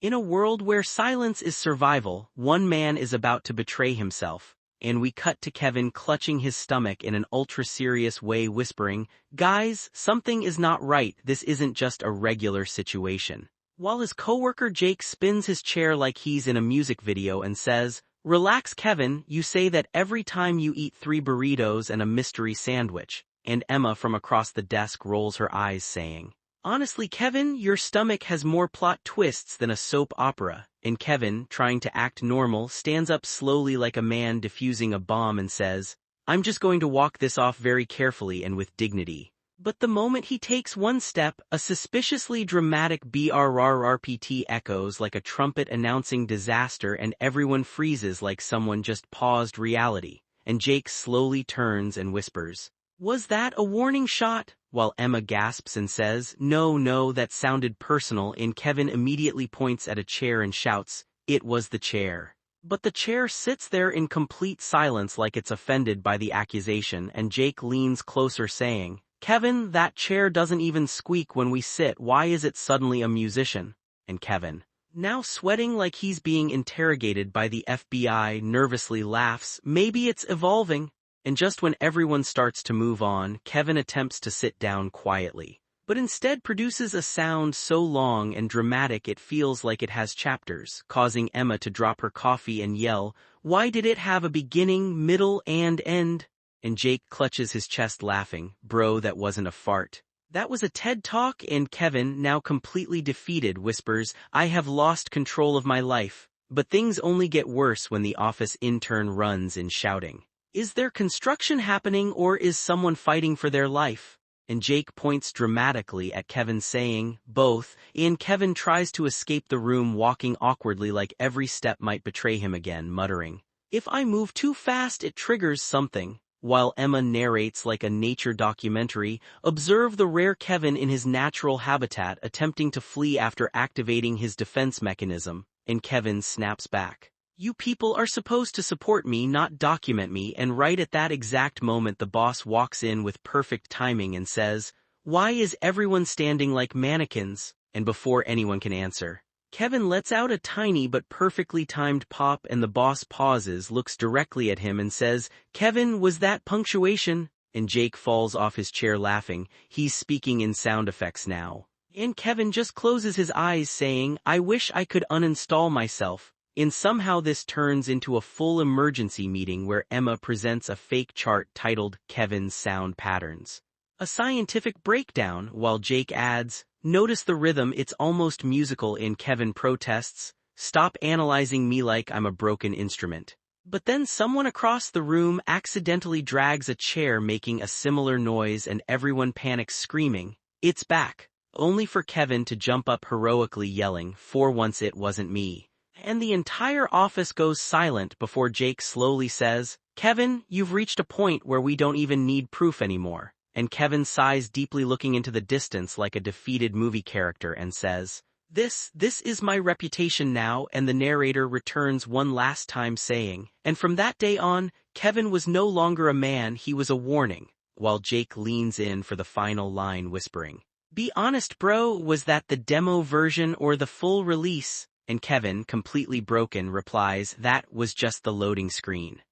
In a world where silence is survival, one man is about to betray himself, and we cut to Kevin clutching his stomach in an ultra-serious way whispering, "Guys, something is not right, this isn't just a regular situation." While his coworker Jake spins his chair like he's in a music video and says, "Relax Kevin, you say that every time you eat 3 burritos and a mystery sandwich," and Emma from across the desk rolls her eyes saying, "Honestly Kevin, your stomach has more plot twists than a soap opera," and Kevin, trying to act normal, stands up slowly like a man defusing a bomb and says, "I'm just going to walk this off very carefully and with dignity." But the moment he takes one step, a suspiciously dramatic BRRRPT echoes like a trumpet announcing disaster and everyone freezes like someone just paused reality, and Jake slowly turns and whispers, "Was that a warning shot?" While Emma gasps and says, No, that sounded personal," and Kevin immediately points at a chair and shouts, "It was the chair." But the chair sits there in complete silence like it's offended by the accusation, and Jake leans closer saying, "Kevin, that chair doesn't even squeak when we sit, why is it suddenly a musician?" And Kevin, now sweating like he's being interrogated by the FBI, nervously laughs, "Maybe it's evolving." And just when everyone starts to move on, Kevin attempts to sit down quietly, but instead produces a sound so long and dramatic it feels like it has chapters, causing Emma to drop her coffee and yell, "Why did it have a beginning, middle, and end?" And Jake clutches his chest laughing, "Bro, that wasn't a fart. That was a TED Talk," and Kevin, now completely defeated, whispers, "I have lost control of my life." But things only get worse when the office intern runs in shouting, "Is there construction happening or is someone fighting for their life?" And Jake points dramatically at Kevin saying, "Both," and Kevin tries to escape the room walking awkwardly like every step might betray him again, muttering, "If I move too fast it triggers something." While Emma narrates like a nature documentary, observe the rare Kevin in his natural habitat attempting to flee after activating his defense mechanism, and Kevin snaps back, "You people are supposed to support me, not document me," and right at that exact moment the boss walks in with perfect timing and says, "Why is everyone standing like mannequins?" And before anyone can answer, Kevin lets out a tiny but perfectly timed pop and the boss pauses, looks directly at him and says, "Kevin, was that punctuation?" And Jake falls off his chair laughing, he's speaking in sound effects now. And Kevin just closes his eyes saying, "I wish I could uninstall myself." And somehow this turns into a full emergency meeting where Emma presents a fake chart titled Kevin's Sound Patterns, a scientific breakdown, while Jake adds, "Notice the rhythm, it's almost musical," and Kevin protests, "Stop analyzing me like I'm a broken instrument." But then someone across the room accidentally drags a chair making a similar noise and everyone panics screaming, "It's back," only for Kevin to jump up heroically yelling, "For once it wasn't me." And the entire office goes silent before Jake slowly says, "Kevin, you've reached a point where we don't even need proof anymore." And Kevin sighs deeply looking into the distance like a defeated movie character and says, This is my reputation now," and the narrator returns one last time saying, "And from that day on, Kevin was no longer a man, he was a warning," while Jake leans in for the final line whispering, "Be honest bro, was that the demo version or the full release?" And Kevin, completely broken, replies, "That was just the loading screen."